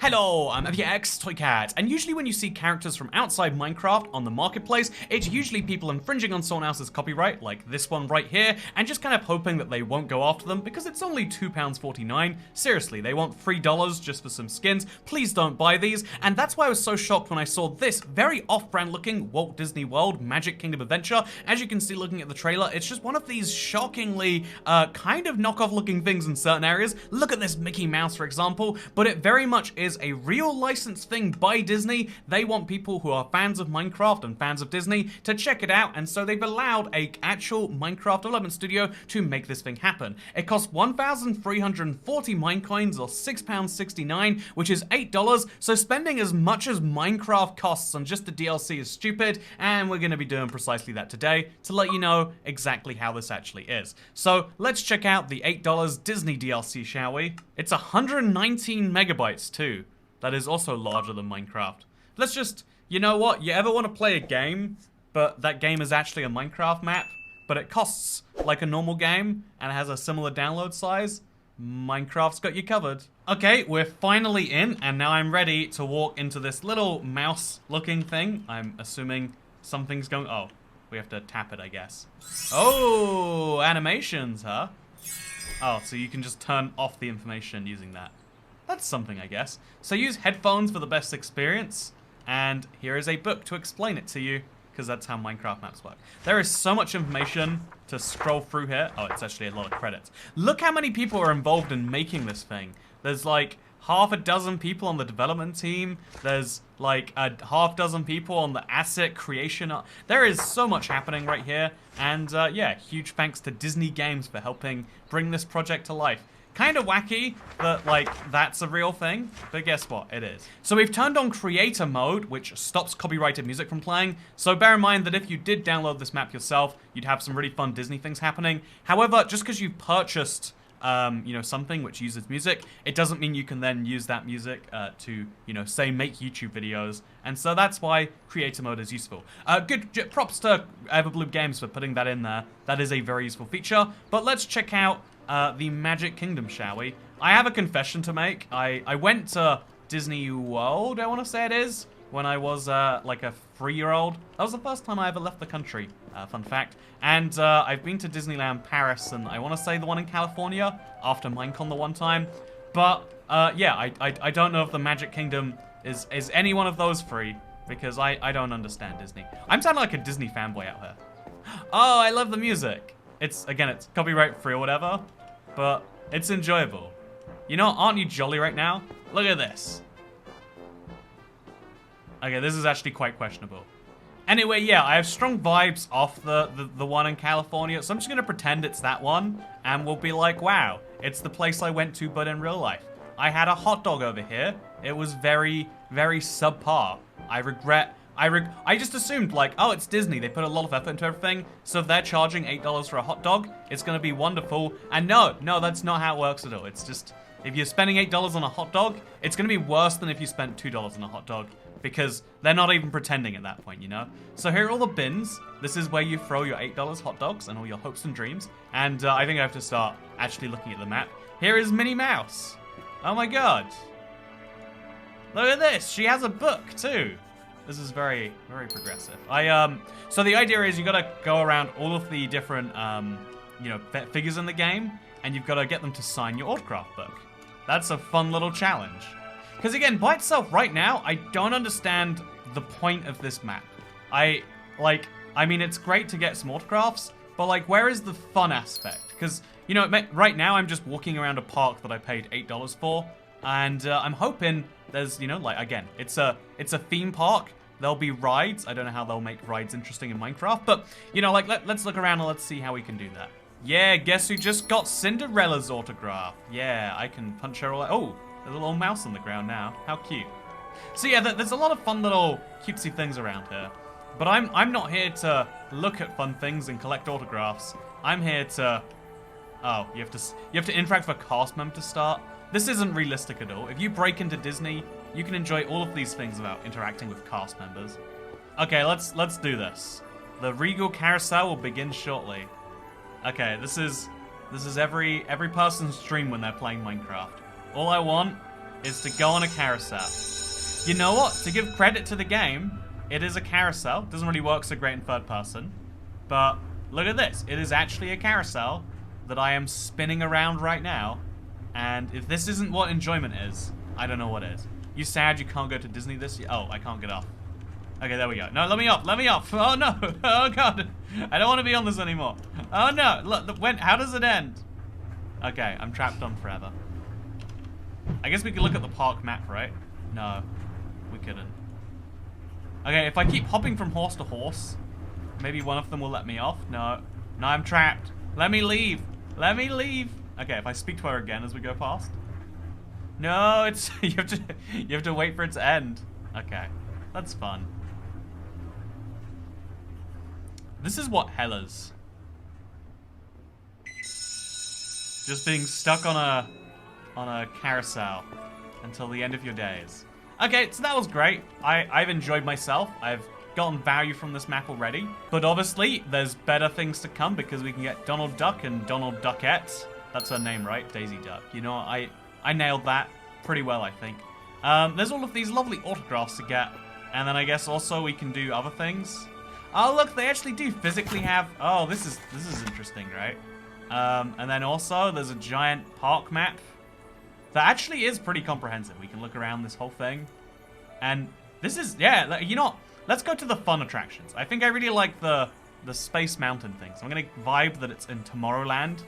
Hello, I'm Toycat, and usually when you see characters from outside Minecraft on the marketplace, it's usually people infringing on someone else's copyright, like this one right here, and just kind of hoping that they won't go after them because it's only £2.49. Seriously, they want $3 just for some skins. Please don't buy these, and that's why I was so shocked when I saw this very off-brand looking Walt Disney World Magic Kingdom adventure. As you can see looking at the trailer, it's just one of these shockingly kind of knockoff looking things in certain areas. Look at this Mickey Mouse, for example, but it very much is a real licensed thing by Disney. They want people who are fans of Minecraft and fans of Disney to check it out, and so they've allowed a actual Minecraft development studio to make this thing happen. It costs 1,340 Minecoins, or £6.69, which is $8, so spending as much as Minecraft costs on just the DLC is stupid, and we're going to be doing precisely that today to let you know exactly how this actually is. So let's check out the $8 Disney DLC, shall we? It's 119 megabytes too. That is also larger than Minecraft. Let's just, you know what? You ever want to play a game, but that game is actually a Minecraft map, but it costs like a normal game, and it has a similar download size? Minecraft's got you covered. Okay, we're finally in, and now I'm ready to walk into this little mouse-looking thing. I'm assuming something's going... Oh, we have to tap it, I guess. Oh, animations, huh? Oh, so you can just turn off the information using that. That's something, I guess. So use headphones for the best experience, and here is a book to explain it to you, because that's how Minecraft maps work. There is so much information to scroll through here. Oh, it's actually a lot of credits. Look how many people are involved in making this thing. There's like half a dozen people on the development team. There's like a half dozen people on the asset creation. There is so much happening right here. And yeah, huge thanks to Disney Games for helping bring this project to life. Kind of wacky that, like, that's a real thing, but guess what? It is. So we've turned on creator mode, which stops copyrighted music from playing. So bear in mind that if you did download this map yourself, you'd have some really fun Disney things happening. However, just because you've purchased, you know, something which uses music, it doesn't mean you can then use that music to, you know, say, make YouTube videos. And so that's why creator mode is useful. Good props to Everbloom Games for putting that in there. That is a very useful feature. But let's check out the Magic Kingdom, shall we? I have a confession to make. I went to Disney World, I want to say it is, when I was like a 3-year-old. That was the first time I ever left the country, fun fact. And I've been to Disneyland Paris, and I want to say the one in California, after Minecon the one time. But yeah, I don't know if the Magic Kingdom is any one of those three, because I don't understand Disney. I'm sounding like a Disney fanboy out here. Oh, I love the music. It's, again, it's copyright free or whatever, but it's enjoyable. You know, aren't you jolly right now? Look at this. Okay, this is actually quite questionable. Anyway, yeah, I have strong vibes off the one in California, so I'm just gonna pretend it's that one, and we'll be like, wow, it's the place I went to, but in real life. I had a hot dog over here. It was very, very subpar. I just assumed, like, oh, it's Disney. They put a lot of effort into everything. So if they're charging $8 for a hot dog, it's going to be wonderful. And no, that's not how it works at all. It's just, if you're spending $8 on a hot dog, it's going to be worse than if you spent $2 on a hot dog. Because they're not even pretending at that point, you know? So here are all the bins. This is where you throw your $8 hot dogs and all your hopes and dreams. And I think I have to start actually looking at the map. Here is Minnie Mouse. Oh my god. Look at this. She has a book, too. This is very, very progressive. So the idea is you gotta go around all of the different, you know, figures in the game, and you've gotta get them to sign your autograph book. That's a fun little challenge. Because again, by itself right now, I don't understand the point of this map. I mean, it's great to get some autographs, but like, where is the fun aspect? Because, you know, right now I'm just walking around a park that I paid $8 for, and I'm hoping there's, you know, like, again, it's a theme park. There'll be rides. I don't know how they'll make rides interesting in Minecraft, but, you know, like, let's look around and let's see how we can do that. Yeah, guess who just got Cinderella's autograph? Yeah, I can punch her all. Oh, there's a little mouse on the ground now. How cute. So yeah, there's a lot of fun little cutesy things around here. But I'm not here to look at fun things and collect autographs. I'm here to... Oh, you have to interact with a cast member to start. This isn't realistic at all. If you break into Disney, you can enjoy all of these things without interacting with cast members. Okay, let's do this. The Regal Carousel will begin shortly. Okay, this is every person's dream when they're playing Minecraft. All I want is to go on a carousel. You know what? To give credit to the game, it is a carousel. Doesn't really work so great in third person. But look at this. It is actually a carousel that I am spinning around right now. And if this isn't what enjoyment is, I don't know what is. You sad you can't go to Disney this year? Oh, I can't get off. Okay, there we go. No, let me off. Let me off. Oh, no. Oh, God. I don't want to be on this anymore. Oh, no. Look, how does it end? Okay, I'm trapped on forever. I guess we could look at the park map, right? No, we couldn't. Okay, if I keep hopping from horse to horse, maybe one of them will let me off. No. No, I'm trapped. Let me leave. Let me leave. Okay, if I speak to her again as we go past. No, it's you have to wait for it to end. Okay, that's fun. This is what hell is. Just being stuck on a carousel until the end of your days. Okay, so that was great. I've enjoyed myself. I've gotten value from this map already. But obviously, there's better things to come because we can get Donald Duck and Donald Duckette. That's her name, right? Daisy Duck. You know, I nailed that pretty well, I think. There's all of these lovely autographs to get. And then I guess also we can do other things. Oh, look, they actually do physically have... Oh, this is interesting, right? And then also, there's a giant park map that actually is pretty comprehensive. We can look around this whole thing. And this is... Yeah, you know what? Let's go to the fun attractions. I think I really like the Space Mountain thing. So I'm going to vibe that it's in Tomorrowland,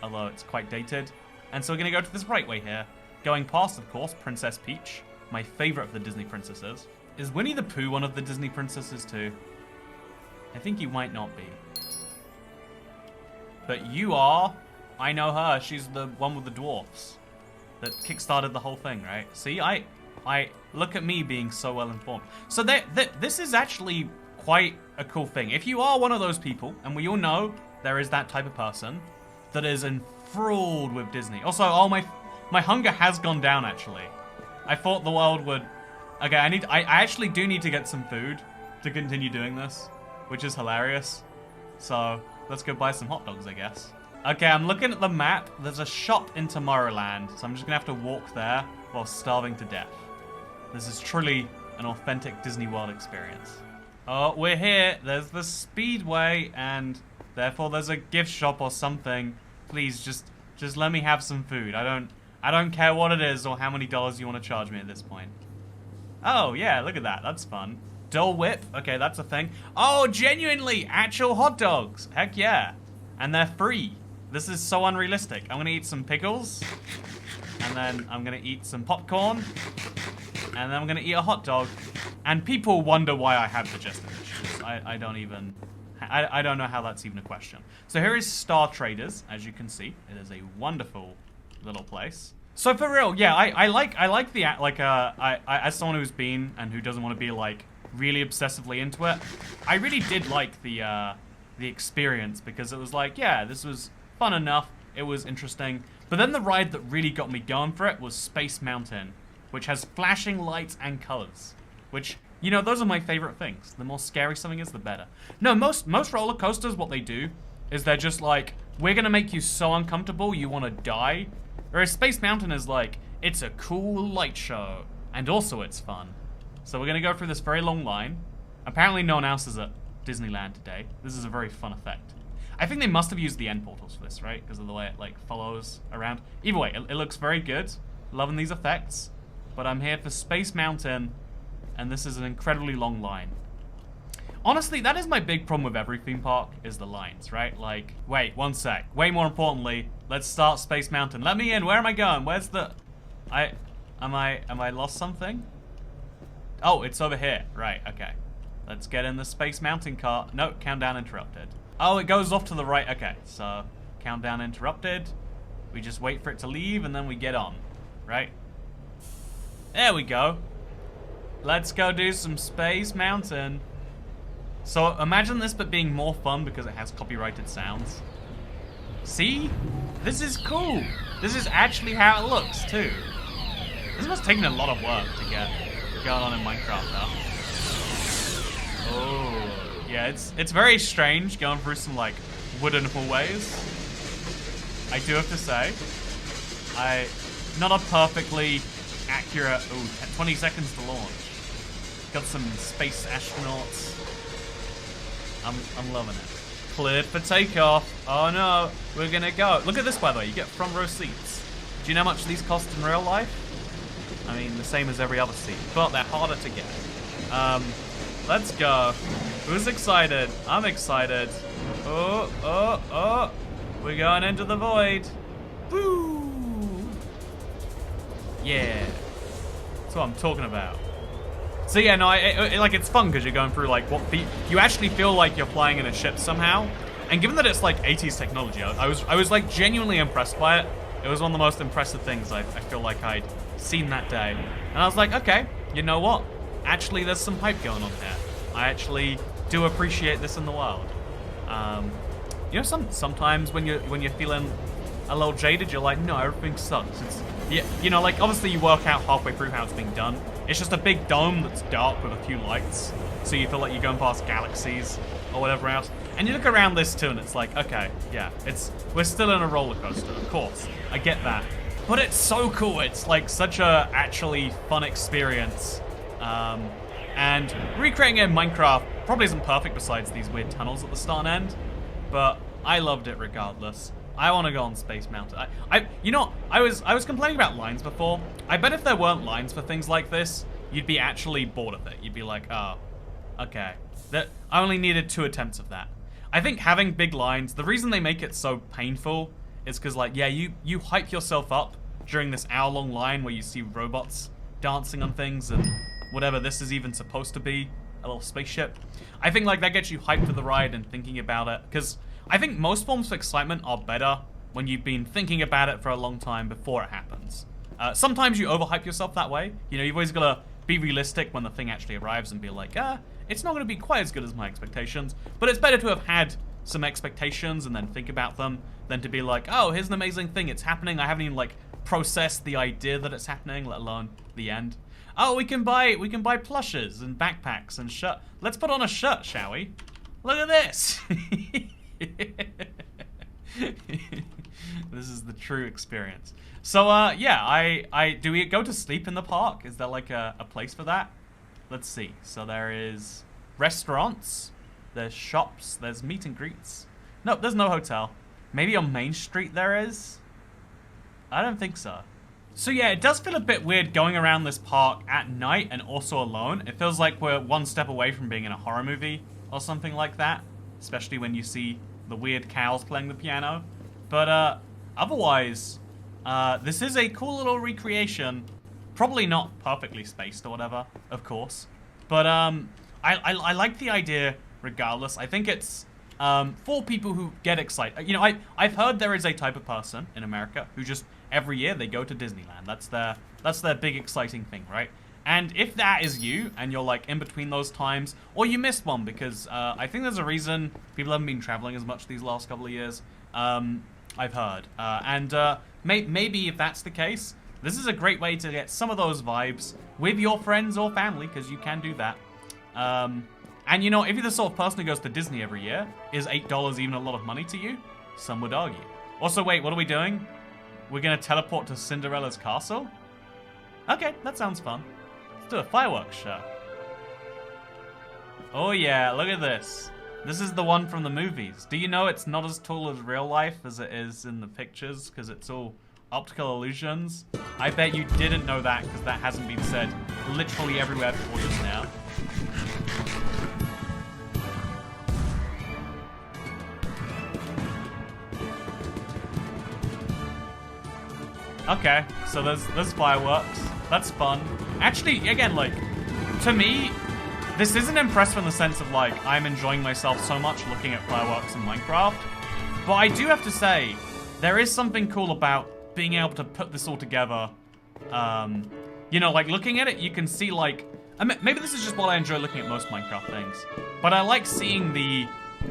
although it's quite dated. And so we're going to go to this right way here. Going past, of course, Princess Peach, my favorite of the Disney princesses. Is Winnie the Pooh one of the Disney princesses too? I think you might not be. But you are. I know her. She's the one with the dwarfs that kickstarted the whole thing, right? See, I look at me being so well informed. So this is actually quite a cool thing. If you are one of those people, and we all know there is that type of person that is enthralled with Disney. Also, oh, my hunger has gone down, actually. I thought the world would... Okay, I actually do need to get some food to continue doing this, which is hilarious. So, let's go buy some hot dogs, I guess. Okay, I'm looking at the map. There's a shop in Tomorrowland, so I'm just gonna have to walk there while starving to death. This is truly an authentic Disney World experience. Oh, we're here. There's the Speedway, and therefore there's a gift shop or something. Please, just let me have some food. I don't care what it is or how many dollars you want to charge me at this point. Oh, yeah, look at that. That's fun. Dole Whip. Okay, that's a thing. Oh, genuinely, actual hot dogs. Heck yeah. And they're free. This is so unrealistic. I'm going to eat some pickles. And then I'm going to eat some popcorn. And then I'm going to eat a hot dog. And people wonder why I have digestive issues. I don't even... I don't know how that's even a question. So here is Star Traders, as you can see. It is a wonderful little place. So for real, yeah, I like the I as someone who's been and who doesn't want to be like really obsessively into it, I really did like the experience because it was like, yeah, this was fun enough, it was interesting. But then the ride that really got me going for it was Space Mountain, which has flashing lights and colors, which, you know, those are my favorite things. The more scary something is, the better. No, most roller coasters, what they do is they're just like, we're gonna make you so uncomfortable you want to die. Whereas Space Mountain is like, it's a cool light show, and also it's fun. So we're gonna go through this very long line. Apparently no one else is at Disneyland today. This is a very fun effect. I think they must have used the end portals for this, right? Because of the way it like follows around. Either way, it looks very good. Loving these effects. But I'm here for Space Mountain, and this is an incredibly long line. Honestly, that is my big problem with every theme park, is the lines, right? Like, wait, one sec. Way more importantly, let's start Space Mountain. Let me in. Where am I going? Where's the... Am I lost something? Oh, it's over here. Right, okay. Let's get in the Space Mountain car. No, countdown interrupted. Oh, it goes off to the right. Okay, so countdown interrupted. We just wait for it to leave, and then we get on, right? There we go. Let's go do some Space Mountain. So imagine this but being more fun because it has copyrighted sounds. See? This is cool. This is actually how it looks too. This must have taken a lot of work to get going on in Minecraft though. Oh, yeah, it's very strange going through some like wooden hallways. I do have to say, not a perfectly accurate. Ooh, 20 seconds to launch. Got some space astronauts. I'm loving it. Cleared for takeoff. Oh no, we're gonna go. Look at this, by the way. You get front row seats. Do you know how much these cost in real life? I mean, the same as every other seat, but they're harder to get. Let's go. Who's excited? I'm excited. Oh. We're going into the void. Woo! Yeah. That's what I'm talking about. So yeah, no, like it's fun because you're going through like you actually feel like you're flying in a ship somehow. And given that it's like 80s technology, I was like genuinely impressed by it. It was one of the most impressive things I feel like I'd seen that day. And I was like, okay, you know what? Actually, there's some hype going on here. I actually do appreciate this in the world. You know, sometimes when you're feeling a little jaded, you're like, no, everything sucks. You know, like obviously you work out halfway through how it's being done. It's just a big dome that's dark with a few lights, so you feel like you're going past galaxies or whatever else. And you look around this too, and it's like, okay, yeah, we're still in a roller coaster, of course. I get that, but it's so cool. It's like such a actually fun experience. And recreating it in Minecraft probably isn't perfect besides these weird tunnels at the start and end, but I loved it regardless. I want to go on Space Mountain. You know, I was complaining about lines before. I bet if there weren't lines for things like this, you'd be actually bored of it. You'd be like, oh, okay. I only needed 2 attempts of that. I think having big lines, the reason they make it so painful is because, like, yeah, you hype yourself up during this hour-long line where you see robots dancing on things and whatever this is even supposed to be, a little spaceship. I think, like, that gets you hyped for the ride and thinking about it, because I think most forms of excitement are better when you've been thinking about it for a long time before it happens. Sometimes you overhype yourself that way. You know, you've always got to be realistic when the thing actually arrives and be like, it's not going to be quite as good as my expectations, but it's better to have had some expectations and then think about them than to be like, oh, here's an amazing thing, it's happening. I haven't even, like, processed the idea that it's happening, let alone the end. Oh, we can buy plushes and backpacks and shirt. Let's put on a shirt, shall we? Look at this. This is the true experience. So, yeah, do we go to sleep in the park? Is there like a place for that? Let's see. So there is restaurants, there's shops, there's meet and greets. No, there's no hotel. Maybe on Main Street there is? I don't think so. So yeah, it does feel a bit weird going around this park at night and also alone. It feels like we're one step away from being in a horror movie or something like that, especially when you see the weird cows playing the piano. But otherwise, this is a cool little recreation. Probably not perfectly spaced or whatever, of course. But I like the idea regardless. I think it's for people who get excited. You know, I've heard there is a type of person in America who just every year they go to Disneyland. That's their big exciting thing, right? And if that is you, and you're like in between those times, or you missed one because I think there's a reason people haven't been traveling as much these last couple of years. I've heard, maybe if that's the case, this is a great way to get some of those vibes with your friends or family, because you can do that. And you know, if you're the sort of person who goes to Disney every year, is $8 even a lot of money to you? Some would argue. Also, wait, what are we doing? We're gonna teleport to Cinderella's castle? Okay, that sounds fun. Let's do a fireworks show. Oh yeah, look at this. This is the one from the movies. Do you know it's not as tall as real life as it is in the pictures because it's all optical illusions? I bet you didn't know that because that hasn't been said literally everywhere before just now. Okay, so there's fireworks. That's fun. Actually, again, like, to me, this isn't impressive in the sense of, like, I'm enjoying myself so much looking at fireworks in Minecraft. But I do have to say, there is something cool about being able to put this all together. You know, like, looking at it, you can see, like, maybe this is just what I enjoy looking at most Minecraft things. But I like seeing the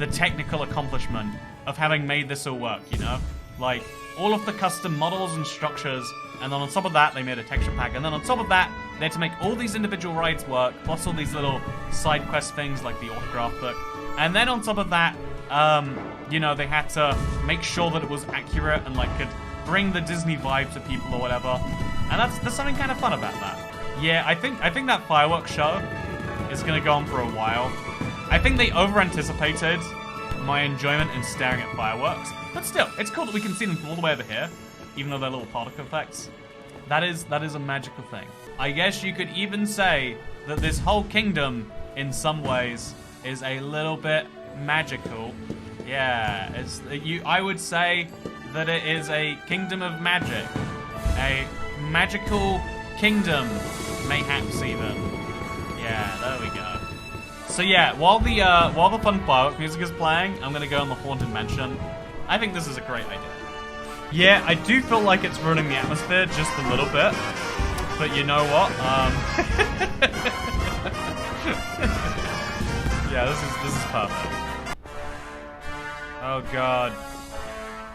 technical accomplishment of having made this all work, you know? Like, all of the custom models and structures, and then on top of that, they made a texture pack, and then on top of that, they had to make all these individual rides work, plus all these little side quest things like the autograph book. And then on top of that, you know, they had to make sure that it was accurate and, like, could bring the Disney vibe to people or whatever. And there's something kind of fun about that. Yeah, I think that fireworks show is gonna go on for a while. I think they over-anticipated my enjoyment in staring at fireworks. But still, it's cool that we can see them from all the way over here, even though they're little particle effects. That is a magical thing. I guess you could even say that this whole kingdom, in some ways, is a little bit magical. Yeah, I would say that it is a kingdom of magic. A magical kingdom, mayhaps even. Yeah, there we go. So yeah, while the fun fireworks music is playing, I'm gonna go in the Haunted Mansion. I think this is a great idea. Yeah, I do feel like it's ruining the atmosphere just a little bit, but you know what? Yeah, this is perfect. Oh god,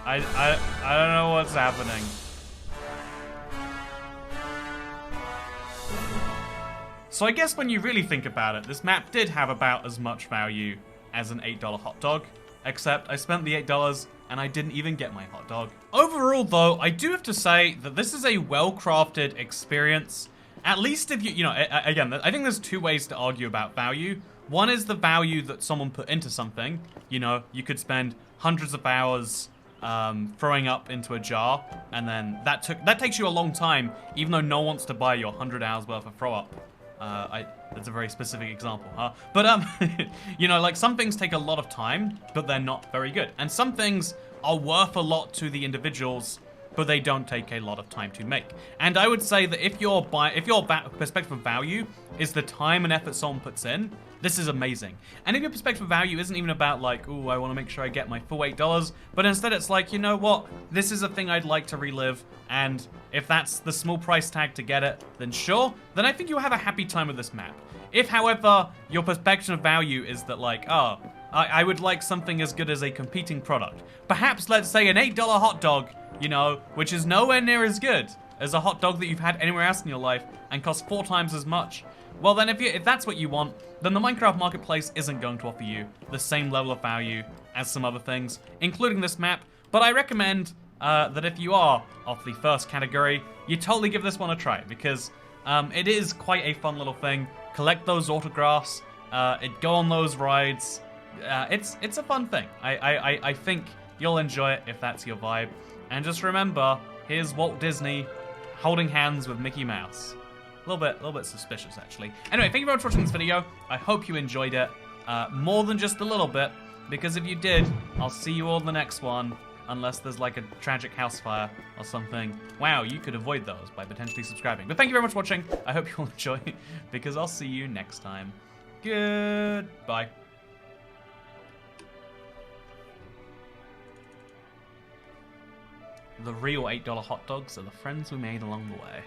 I don't know what's happening. So I guess when you really think about it, this map did have about as much value as an $8 hot dog, except I spent the $8 and I didn't even get my hot dog. Overall though, I do have to say that this is a well-crafted experience. At least if you know, again, I think there's two ways to argue about value. One is the value that someone put into something. You know, you could spend hundreds of hours throwing up into a jar, and then that takes you a long time, even though no one wants to buy your 100 hours worth of throw up. That's a very specific example, huh? But, you know, like some things take a lot of time, but they're not very good. And some things are worth a lot to the individuals, but they don't take a lot of time to make. And I would say that if your perspective of value is the time and effort someone puts in, this is amazing. And if your perspective of value isn't even about like, ooh, I want to make sure I get my full $8, but instead it's like, you know what? This is a thing I'd like to relive, and if that's the small price tag to get it, then sure, then I think you'll have a happy time with this map. If, however, your perspective of value is that like, oh, I would like something as good as a competing product. Perhaps, let's say, an $8 hot dog, you know, which is nowhere near as good as a hot dog that you've had anywhere else in your life and costs 4 times as much. Well then, if that's what you want, then the Minecraft Marketplace isn't going to offer you the same level of value as some other things, including this map. But I recommend that if you are off the first category, you totally give this one a try, because it is quite a fun little thing. Collect those autographs, go on those rides. It's a fun thing. I think you'll enjoy it if that's your vibe. And just remember, here's Walt Disney holding hands with Mickey Mouse. A little bit suspicious, actually. Anyway, thank you very much for watching this video. I hope you enjoyed it more than just a little bit, because if you did, I'll see you all in the next one, unless there's like a tragic house fire or something. Wow, you could avoid those by potentially subscribing. But thank you very much for watching. I hope you'll enjoy, because I'll see you next time. Goodbye. The real $8 hot dogs are the friends we made along the way.